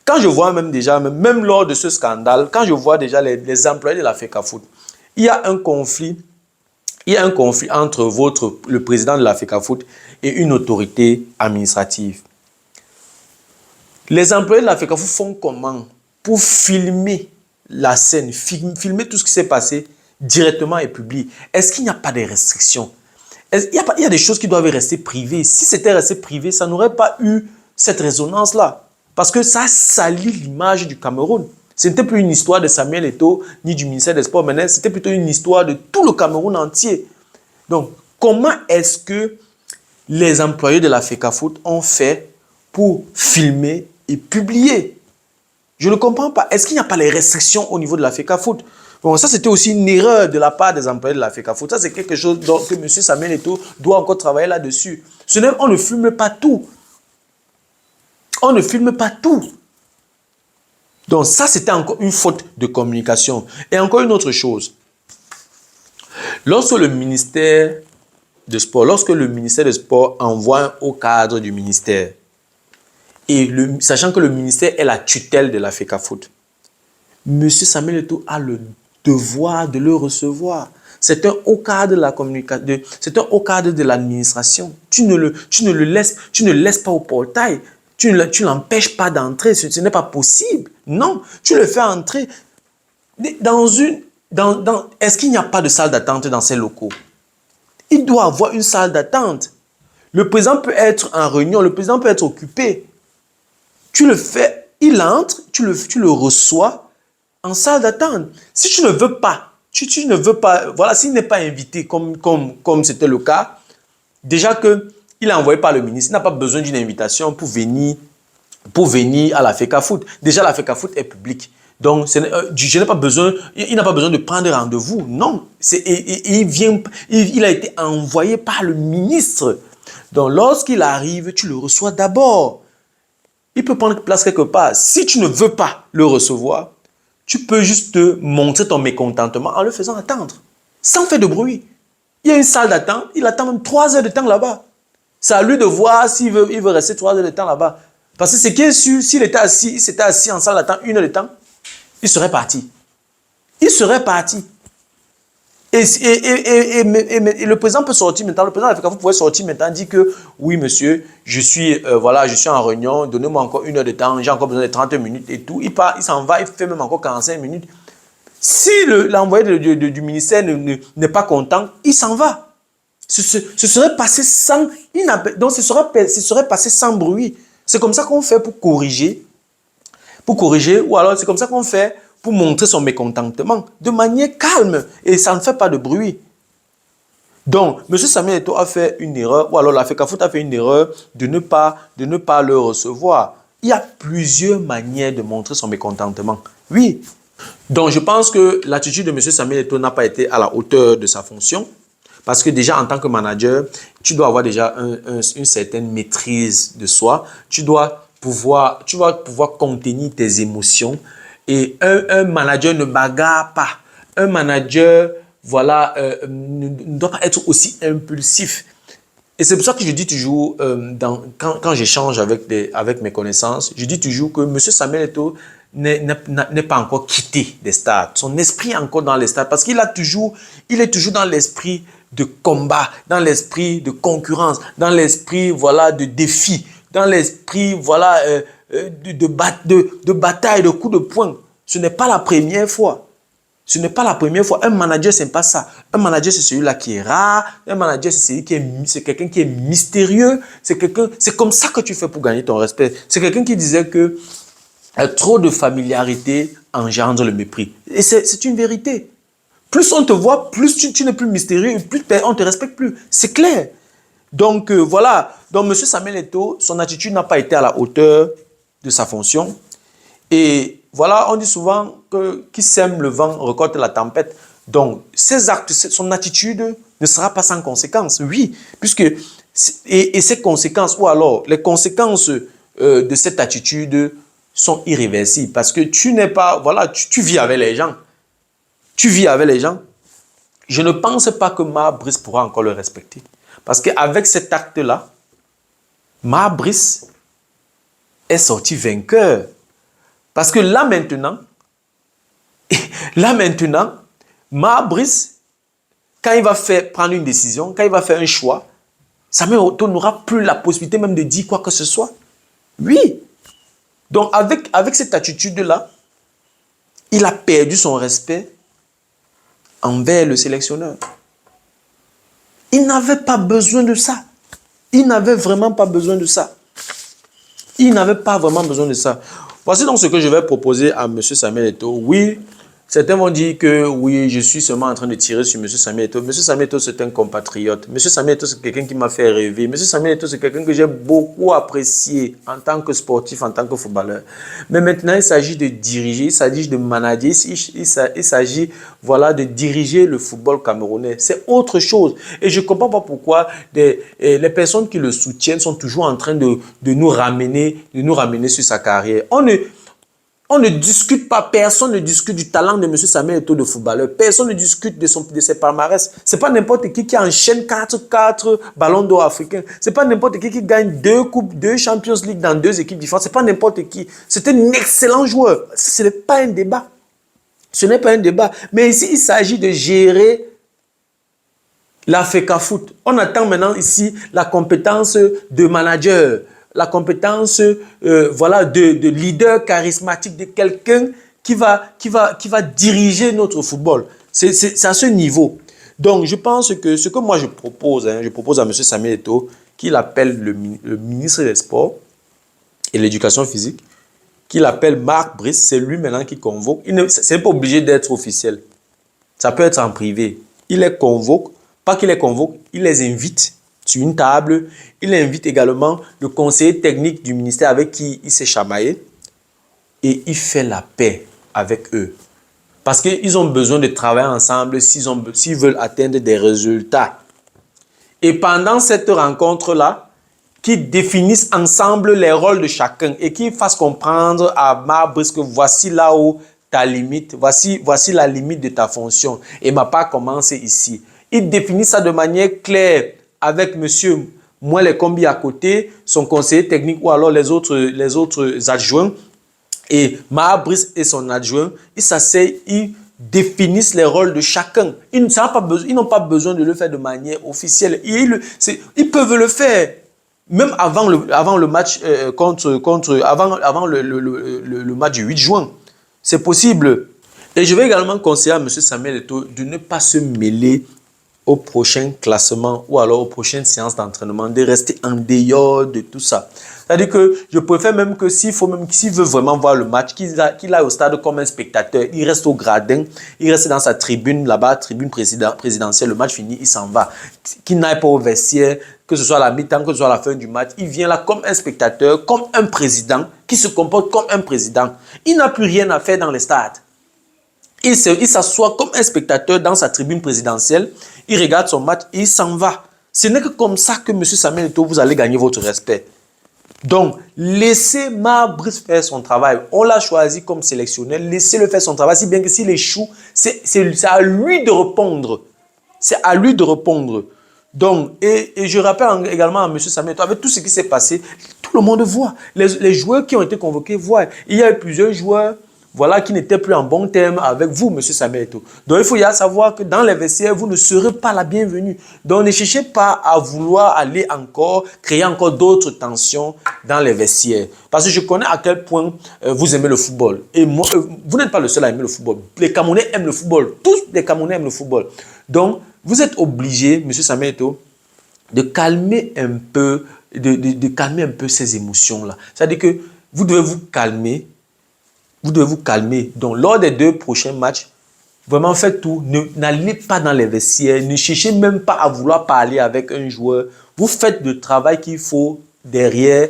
Quand je vois même lors de ce scandale, quand je vois déjà les employés de la FECAFOOT, il y a un conflit entre le président de la FECAFOOT et une autorité administrative. Les employés de la FECAFOOT font comment pour filmer la scène, filmer tout ce qui s'est passé directement et publier? Est-ce qu'il n'y a pas de restrictions? Il y a des choses qui doivent rester privées. Si c'était resté privé, ça n'aurait pas eu cette résonance-là. Parce que ça salit l'image du Cameroun. Ce n'était plus une histoire de Samuel Eto'o ni du ministère des Sports, mais c'était plutôt une histoire de tout le Cameroun entier. Donc, comment est-ce que les employés de la FECAFOOT ont fait pour filmer et publier? Je ne comprends pas. Est-ce qu'il n'y a pas les restrictions au niveau de la FECAFOOT? Bon, ça, c'était aussi une erreur de la part des employés de la FECAFOOT. Ça, c'est quelque chose que M. Samuel Eto'o doit encore travailler là-dessus. On ne filme pas tout. On ne filme pas tout. Donc, ça, c'était encore une faute de communication. Et encore une autre chose. Lorsque le ministère des Sports envoie un haut cadre du ministère, et sachant que le ministère est la tutelle de la FECAFOOT, M. Samuel Eto'o a le devoir de le recevoir. C'est un haut cadre de la communication, c'est un haut cadre de l'administration. Tu ne le laisses pas au portail. Tu ne l'empêches pas d'entrer. Ce n'est pas possible. Non, tu le fais entrer est-ce qu'il n'y a pas de salle d'attente dans ces locaux? Il doit avoir une salle d'attente. Le président peut être en réunion, le président peut être occupé. Tu le fais, il entre, tu le reçois en salle d'attente. Si tu ne veux pas, voilà, s'il n'est pas invité comme c'était le cas, déjà qu'il est envoyé par le ministre, il n'a pas besoin d'une invitation pour venir à la FECAFOOT. Déjà, la FECAFOOT est publique. Donc, il n'a pas besoin de prendre rendez-vous. Non. Il a été envoyé par le ministre. Donc, lorsqu'il arrive, tu le reçois d'abord. Il peut prendre place quelque part. Si tu ne veux pas le recevoir, tu peux juste montrer ton mécontentement en le faisant attendre, sans faire de bruit. Il y a une salle d'attente, il attend même 3 heures de temps là-bas. C'est à lui de voir s'il veut rester 3 heures de temps là-bas. Parce que ce qui est sûr, s'il s'était assis en salle d'attente 1 heure de temps, il serait parti. Il serait parti. Et le président peut sortir maintenant, le président de la FECAFOOT pourrait sortir maintenant, dire que oui monsieur, je suis en réunion, donnez-moi encore 1 heure de temps, j'ai encore besoin de 30 minutes et tout. Il s'en va, il fait même encore 45 minutes. Si l'envoyé du ministère n'est pas content, il s'en va. Ce serait passé sans bruit. C'est comme ça qu'on fait pour corriger, ou alors c'est comme ça qu'on fait pour montrer son mécontentement de manière calme et ça ne fait pas de bruit. Donc, M. Samuel Eto'o a fait une erreur, ou alors la FECAFOOT a fait une erreur de ne pas le recevoir. Il y a plusieurs manières de montrer son mécontentement. Oui. Donc, je pense que l'attitude de M. Samuel Eto'o n'a pas été à la hauteur de sa fonction. Parce que déjà, en tant que manager, tu dois avoir déjà une certaine maîtrise de soi. Tu dois pouvoir contenir tes émotions. Et un manager ne bagarre pas. Un manager, voilà, ne doit pas être aussi impulsif. Et c'est pour ça que je dis toujours, quand j'échange avec mes connaissances, je dis toujours que M. Samuel Eto'o n'est pas encore quitté des stades. Son esprit est encore dans les stades parce il est toujours dans l'esprit de combat, dans l'esprit de concurrence, dans l'esprit, voilà, de défi, dans l'esprit, voilà, de bataille, de coups de poing. Ce n'est pas la première fois. Ce n'est pas la première fois. Un manager, ce n'est pas ça. Un manager, c'est celui-là qui est rare. Un manager, c'est quelqu'un qui est mystérieux. C'est comme ça que tu fais pour gagner ton respect. C'est quelqu'un qui disait que trop de familiarité engendre le mépris. Et c'est une vérité. Plus on te voit, plus tu n'es plus mystérieux, et plus on ne te respecte plus. C'est clair. Donc, voilà. Donc, M. Samuel Eto'o, son attitude n'a pas été à la hauteur de sa fonction. Et voilà, on dit souvent que qui sème le vent récolte la tempête. Donc, ses actes, son attitude ne sera pas sans conséquences. Oui, puisque, et ces conséquences, ou alors les conséquences de cette attitude sont irréversibles. Parce que tu n'es pas, voilà, tu vis avec les gens. Tu vis avec les gens. Je ne pense pas que Marc Brice pourra encore le respecter. Parce qu'avec cet acte-là, Marc Brice est sorti vainqueur. Parce que là maintenant, Marc Brice, quand il va prendre une décision, quand il va faire un choix, Samuel Eto'o n'aura plus la possibilité même de dire quoi que ce soit. Oui. Donc avec cette attitude-là, il a perdu son respect envers le sélectionneur. Il n'avait pas besoin de ça. Il n'avait vraiment pas besoin de ça. Il n'avait pas vraiment besoin de ça. Voici donc ce que je vais proposer à M. Samuel Eto'o. Oui, certains vont dire que oui, je suis seulement en train de tirer sur M. Samuel Eto'o. M. Samuel Eto'o, c'est un compatriote. M. Samuel Eto'o, c'est quelqu'un qui m'a fait rêver. M. Samuel Eto'o, c'est quelqu'un que j'ai beaucoup apprécié en tant que sportif, en tant que footballeur. Mais maintenant, il s'agit de diriger, il s'agit de manager, il s'agit, voilà, de diriger le football camerounais. C'est autre chose. Et je ne comprends pas pourquoi les personnes qui le soutiennent sont toujours en train de nous ramener sur sa carrière. On ne discute pas, personne ne discute du talent de M. Samuel Eto'o de footballeur. Personne ne discute de ses palmarès. Ce n'est pas n'importe qui enchaîne 4 ballons d'or africains. Ce n'est pas n'importe qui gagne 2 coupes, 2 Champions League dans 2 équipes différentes. Ce n'est pas n'importe qui. C'est un excellent joueur. Ce n'est pas un débat. Ce n'est pas un débat. Mais ici, il s'agit de gérer la FECAFOOT. On attend maintenant ici la compétence de manager, la compétence voilà, de leader charismatique, de quelqu'un qui va diriger notre football. C'est à ce niveau. Donc, je pense que ce que moi je propose à M. Samuel Eto'o, qu'il appelle le ministre des Sports et l'Éducation physique, qu'il appelle Marc Brice, c'est lui maintenant qui convoque. Ce n'est pas obligé d'être officiel. Ça peut être en privé. Il les convoque, pas qu'il les convoque, il les invite sur une table. Il invite également le conseiller technique du ministère avec qui il s'est chamaillé et il fait la paix avec eux. Parce qu'ils ont besoin de travailler ensemble s'ils veulent atteindre des résultats. Et pendant cette rencontre-là, qu'ils définissent ensemble les rôles de chacun et qu'ils fassent comprendre à Marc Brice que voici là où ta limite, voici la limite de ta fonction. Et ma part commence ici. Ils définissent ça de manière claire avec monsieur Mouele Kombi à côté, son conseiller technique ou alors les autres adjoints. Et Marc Brice et son adjoint, ils s'asseyent, ils définissent les rôles de chacun. Ils n'ont pas besoin de le faire de manière officielle. Ils peuvent le faire. Même avant le match avant le match du 8 juin. C'est possible. Et je vais également conseiller à M. Samuel Eto'o de ne pas se mêler au prochain classement ou alors aux prochaines séances d'entraînement, de rester en dehors de tout ça. C'est-à-dire que je préfère même que s'il veut vraiment voir le match, qu'il aille au stade comme un spectateur, il reste au gradin, il reste dans sa tribune là-bas, tribune présidentielle, le match fini, il s'en va. Qu'il n'aille pas au vestiaire, que ce soit à la mi-temps, que ce soit à la fin du match, il vient là comme un spectateur, comme un président, qui se comporte comme un président. Il n'a plus rien à faire dans les stades. Il s'assoit comme un spectateur dans sa tribune présidentielle, il regarde son match et il s'en va. Ce n'est que comme ça que M. Samuel Eto'o, vous allez gagner votre respect. Donc, laissez Marc Brice faire son travail. On l'a choisi comme sélectionneur, laissez-le faire son travail, si bien que s'il échoue, c'est à lui de répondre. C'est à lui de répondre. Donc, et je rappelle également à M. Samuel Eto'o, avec tout ce qui s'est passé, tout le monde voit. Les joueurs qui ont été convoqués voient. Il y a eu plusieurs joueurs voilà, qui n'étaient plus en bon terme avec vous, M. Samuel Eto'o. Donc, il faut y savoir que dans les vestiaires, vous ne serez pas la bienvenue. Donc, ne cherchez pas à vouloir aller encore, créer encore d'autres tensions dans les vestiaires. Parce que je connais à quel point vous aimez le football. Et moi, vous n'êtes pas le seul à aimer le football. Les Camerounais aiment le football. Tous les Camerounais aiment le football. Donc, vous êtes obligé, M. Samuel Eto'o, de calmer un peu, de calmer un peu ces émotions-là. C'est-à-dire que vous devez vous calmer. Vous devez vous calmer. Donc, lors des 2 prochains matchs, vraiment faites tout. N'allez pas dans les vestiaires. Ne cherchez même pas à vouloir parler avec un joueur. Vous faites le travail qu'il faut derrière.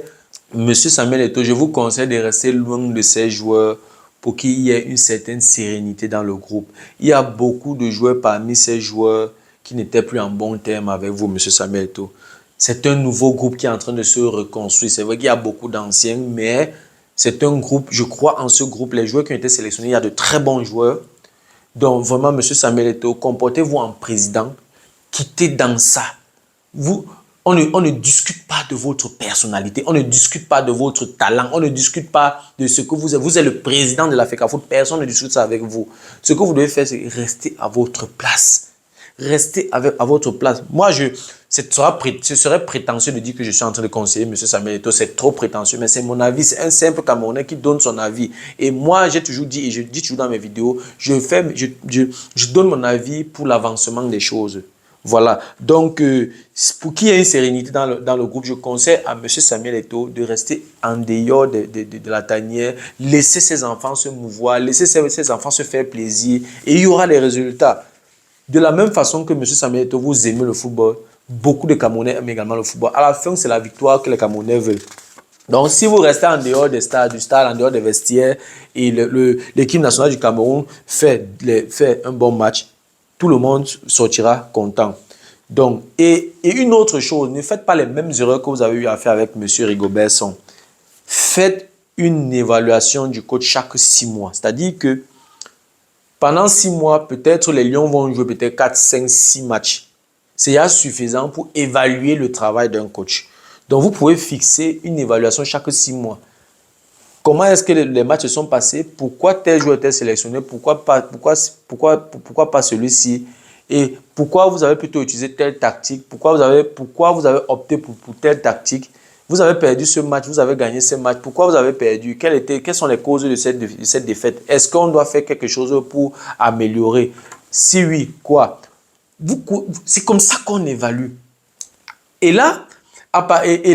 Monsieur Samuel Eto'o, je vous conseille de rester loin de ces joueurs pour qu'il y ait une certaine sérénité dans le groupe. Il y a beaucoup de joueurs parmi ces joueurs qui n'étaient plus en bon terme avec vous, Monsieur Samuel Eto'o. C'est un nouveau groupe qui est en train de se reconstruire. C'est vrai qu'il y a beaucoup d'anciens, mais c'est un groupe, je crois en ce groupe, les joueurs qui ont été sélectionnés, il y a de très bons joueurs. Donc vraiment, M. Samuel Eto'o, comportez-vous en président, quittez dans ça. On ne discute pas de votre personnalité, on ne discute pas de votre talent, on ne discute pas de ce que vous êtes. Vous êtes le président de la FECAFOOT, personne ne discute ça avec vous. Ce que vous devez faire, c'est rester à votre place. Restez à votre place. Moi, ce serait prétentieux de dire que je suis en train de conseiller M. Samuel Eto'o. C'est trop prétentieux, mais c'est mon avis. C'est un simple Camerounais qui donne son avis. Et moi, j'ai toujours dit, et je dis toujours dans mes vidéos, je donne mon avis pour l'avancement des choses. Voilà. Donc, pour qu'il y ait une sérénité dans le groupe, je conseille à M. Samuel Eto'o de rester en dehors de la tanière, laisser ses enfants se mouvoir, laisser ses enfants se faire plaisir, et il y aura des résultats. De la même façon que M. Samuel Eto'o, vous aimez le football, beaucoup de Camerounais aiment également le football. À la fin, c'est la victoire que les Camerounais veulent. Donc, si vous restez en dehors du stade, en dehors des vestiaires, et l'équipe nationale du Cameroun fait un bon match, tout le monde sortira content. Donc, et une autre chose, ne faites pas les mêmes erreurs que vous avez eu à faire avec M. Rigobert Song. Faites une évaluation du coach chaque 6 mois. C'est-à-dire que pendant 6 mois, peut-être les Lions vont jouer peut-être 4, 5, 6 matchs. C'est suffisant pour évaluer le travail d'un coach. Donc, vous pouvez fixer une évaluation chaque 6 mois. Comment est-ce que les matchs se sont passés? Pourquoi tel joueur était sélectionné? Pourquoi pas celui-ci? Et pourquoi vous avez plutôt utilisé telle tactique? Pourquoi vous avez opté pour telle tactique? Vous avez perdu ce match, vous avez gagné ce match. Pourquoi vous avez perdu? Quelles sont les causes de cette défaite? Est-ce qu'on doit faire quelque chose pour améliorer? Si oui, quoi? C'est comme ça qu'on évalue. Et là,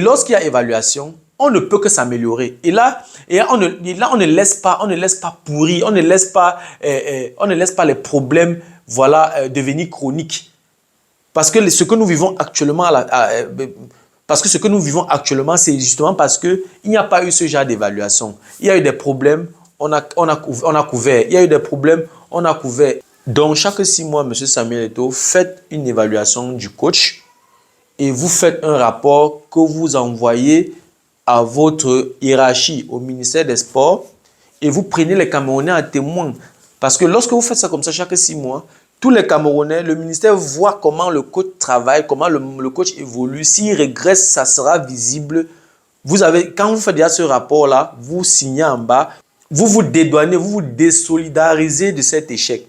lorsqu'il y a évaluation, on ne peut que s'améliorer. Et là, on ne laisse pas pourrir, on ne laisse pas les problèmes devenir chroniques. Parce que ce que nous vivons actuellement c'est justement parce qu'il n'y a pas eu ce genre d'évaluation. Il y a eu des problèmes, on a couvert. Il y a eu des problèmes, on a couvert. Donc, chaque 6 mois, M. Samuel Eto'o, faites une évaluation du coach et vous faites un rapport que vous envoyez à votre hiérarchie, au ministère des Sports, et vous prenez les Camerounais à témoin. Parce que lorsque vous faites ça comme ça chaque 6 mois, tous les Camerounais, le ministère voit comment le coach travaille, comment le coach évolue. S'il régresse, ça sera visible. Quand vous faites déjà ce rapport-là, vous signez en bas, vous vous dédouanez, vous vous désolidarisez de cet échec.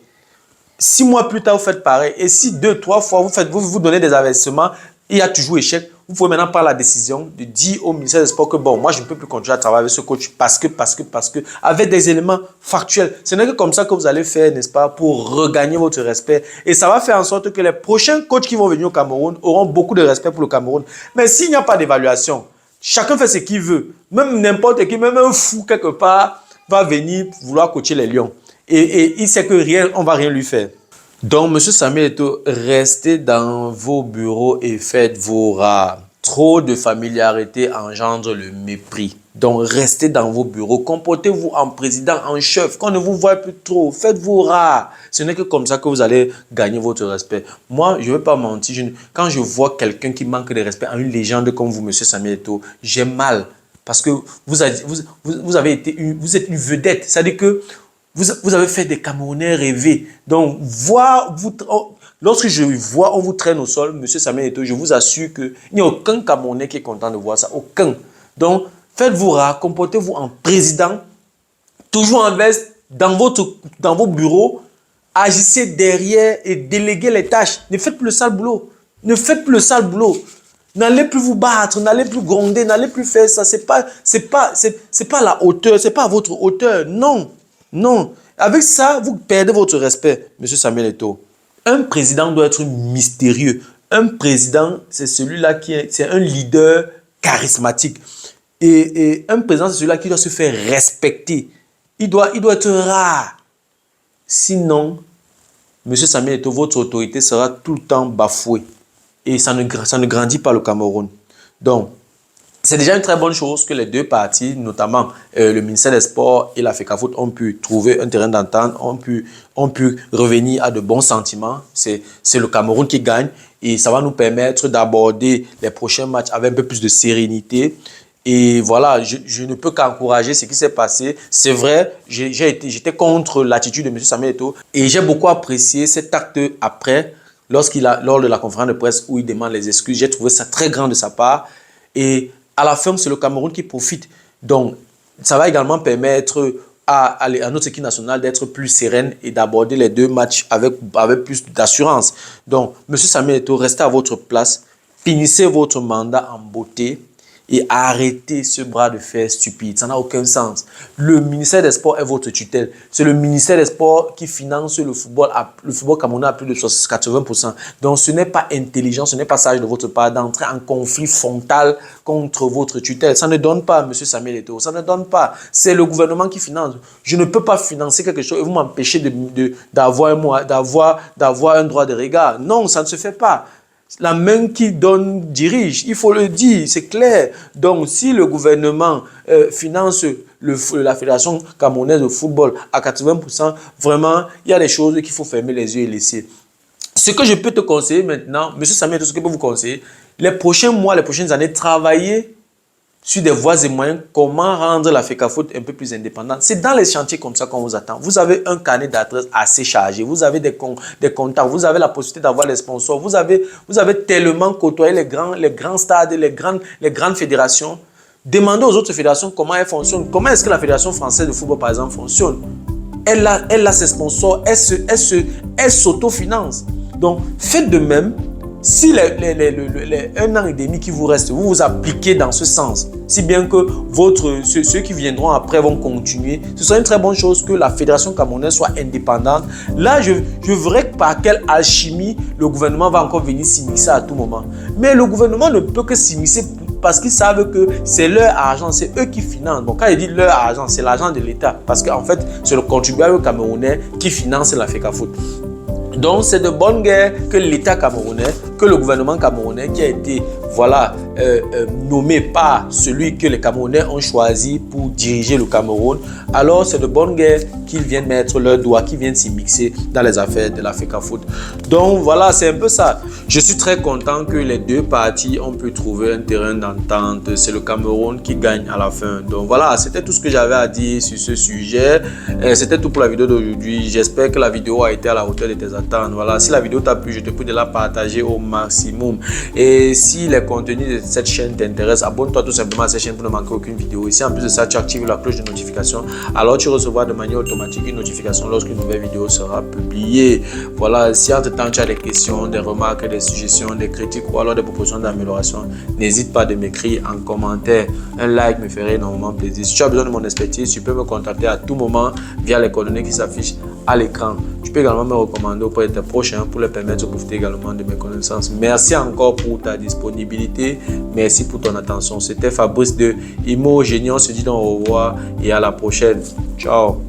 6 mois plus tard, vous faites pareil. Et si 2, 3 fois, vous donnez des avertissements, il y a toujours échec, vous pouvez maintenant prendre la décision de dire au ministère des Sports que bon, moi je ne peux plus continuer à travailler avec ce coach parce que, avec des éléments factuels. Ce n'est que comme ça que vous allez faire, n'est-ce pas, pour regagner votre respect. Et ça va faire en sorte que les prochains coachs qui vont venir au Cameroun auront beaucoup de respect pour le Cameroun. Mais s'il n'y a pas d'évaluation, chacun fait ce qu'il veut. Même n'importe qui, même un fou quelque part, va venir vouloir coacher les Lions. Et il sait que rien, on ne va rien lui faire. Donc, M. Samuel Eto'o, restez dans vos bureaux et faites vos rats. Trop de familiarité engendre le mépris. Donc, restez dans vos bureaux. Comportez-vous en président, en chef. Qu'on ne vous voit plus trop. Faites-vous rare. Ce n'est que comme ça que vous allez gagner votre respect. Moi, je ne vais pas mentir. Quand je vois quelqu'un qui manque de respect à une légende comme vous, M. Samuel Eto'o, j'ai mal. Parce que vous êtes une vedette. C'est-à-dire que vous avez fait des Camerounais rêver. Donc, lorsque je vois, on vous traîne au sol, M. Samuel Eto'o, je vous assure qu'il n'y a aucun Camerounais qui est content de voir ça. Aucun. Donc, faites-vous rare, comportez-vous en président, toujours en veste, dans vos bureaux, agissez derrière et déléguez les tâches. Ne faites plus le sale boulot. Ne faites plus le sale boulot. N'allez plus vous battre, n'allez plus gronder, n'allez plus faire ça. C'est pas la hauteur, c'est pas à votre hauteur. Non, non. Avec ça, vous perdez votre respect, M. Samuel Eto'o. Un président doit être mystérieux. Un président, c'est celui-là c'est un leader charismatique. Et un président, c'est celui-là qui doit se faire respecter. Il doit être rare. Sinon, M. Samuel Eto'o, votre autorité sera tout le temps bafouée. Et ça ne grandit pas le Cameroun. Donc, c'est déjà une très bonne chose que les deux partis, notamment le ministère des Sports et la FECAFOOT, ont pu trouver un terrain d'entente, ont pu revenir à de bons sentiments. C'est le Cameroun qui gagne et ça va nous permettre d'aborder les prochains matchs avec un peu plus de sérénité. Et voilà, je ne peux qu'encourager ce qui s'est passé. C'est vrai, j'étais contre l'attitude de M. Samuel Eto'o et j'ai beaucoup apprécié cet acte après, lors de la conférence de presse où il demande les excuses. J'ai trouvé ça très grand de sa part. Et à la fin, c'est le Cameroun qui profite. Donc, ça va également permettre à notre équipe nationale d'être plus sereine et d'aborder les deux matchs avec plus d'assurance. Donc, M. Samuel Eto'o, restez à votre place, finissez votre mandat en beauté et arrêtez ce bras de fer stupide. Ça n'a aucun sens. Le ministère des Sports est votre tutelle. C'est le ministère des Sports qui finance le football camerounais à plus de 80%. Donc, ce n'est pas intelligent, ce n'est pas sage de votre part d'entrer en conflit frontal contre votre tutelle. Ça ne donne pas, M. Samuel Eto'o. Ça ne donne pas. C'est le gouvernement qui finance. Je ne peux pas financer quelque chose et vous m'empêcher d'avoir un droit de regard. Non, ça ne se fait pas. La main qui donne dirige, il faut le dire, c'est clair. Donc, si le gouvernement finance la Fédération camerounaise de football à 80%, vraiment, il y a des choses qu'il faut fermer les yeux et laisser. Ce que je peux te conseiller maintenant, M. Samuel, tout ce que je peux vous conseiller, les prochains mois, les prochaines années, travailler sur des voies et moyens, comment rendre la FECAFOOT un peu plus indépendante. C'est dans les chantiers comme ça qu'on vous attend. Vous avez un carnet d'adresses assez chargé, vous avez des contacts, vous avez la possibilité d'avoir les sponsors, vous avez tellement côtoyé les grands stades, les grandes fédérations. Demandez aux autres fédérations comment elles fonctionnent. Comment est-ce que la Fédération française de football, par exemple, fonctionne? Elle a ses sponsors, elle s'autofinance. Donc, faites de même. Si un an et demi qui vous reste, vous vous appliquez dans ce sens, si bien que ceux qui viendront après vont continuer, ce serait une très bonne chose que la Fédération camerounaise soit indépendante. Là, je verrais par quelle alchimie le gouvernement va encore venir s'immiscer à tout moment. Mais le gouvernement ne peut que s'immiscer parce qu'ils savent que c'est leur argent, c'est eux qui financent. Donc quand il dit leur argent, c'est l'argent de l'État. Parce qu'en fait, c'est le contribuable camerounais qui finance la FECAFOOT. Donc, c'est de bonne guerre que l'État camerounais, que le gouvernement camerounais qui a été nommé par celui que les Camerounais ont choisi pour diriger le Cameroun, alors c'est de bonne guerre qu'ils viennent mettre leurs doigts, qu'ils viennent s'y mixer dans les affaires de la FECAFOOT. Donc voilà, c'est un peu ça. Je suis très content que les deux parties ont pu trouver un terrain d'entente. C'est le Cameroun qui gagne à la fin. Donc voilà, c'était tout ce que j'avais à dire sur ce sujet. C'était tout pour la vidéo d'aujourd'hui. J'espère que la vidéo a été à la hauteur de tes attentes. Voilà, si la vidéo t'a plu, je te prie de la partager au maximum. Et si les contenus de cette chaîne t'intéressent, abonne-toi tout simplement à cette chaîne pour ne manquer aucune vidéo. Et si en plus de ça, tu actives la cloche de notification, alors tu recevras de manière automatique une notification lorsqu'une nouvelle vidéo sera publiée. Voilà, si entre-temps tu as des questions, des remarques, des suggestions, des critiques ou alors des propositions d'amélioration, n'hésite pas de m'écrire en commentaire. Un like me ferait énormément plaisir. Si tu as besoin de mon expertise, tu peux me contacter à tout moment via les coordonnées qui s'affichent à l'écran. Tu peux également me recommander auprès de tes prochains pour les permettre de profiter également de mes connaissances. Merci encore pour ta disponibilité. Merci pour ton attention. C'était Fabrice de Imo Génie. On se dit donc au revoir et à la prochaine. Ciao.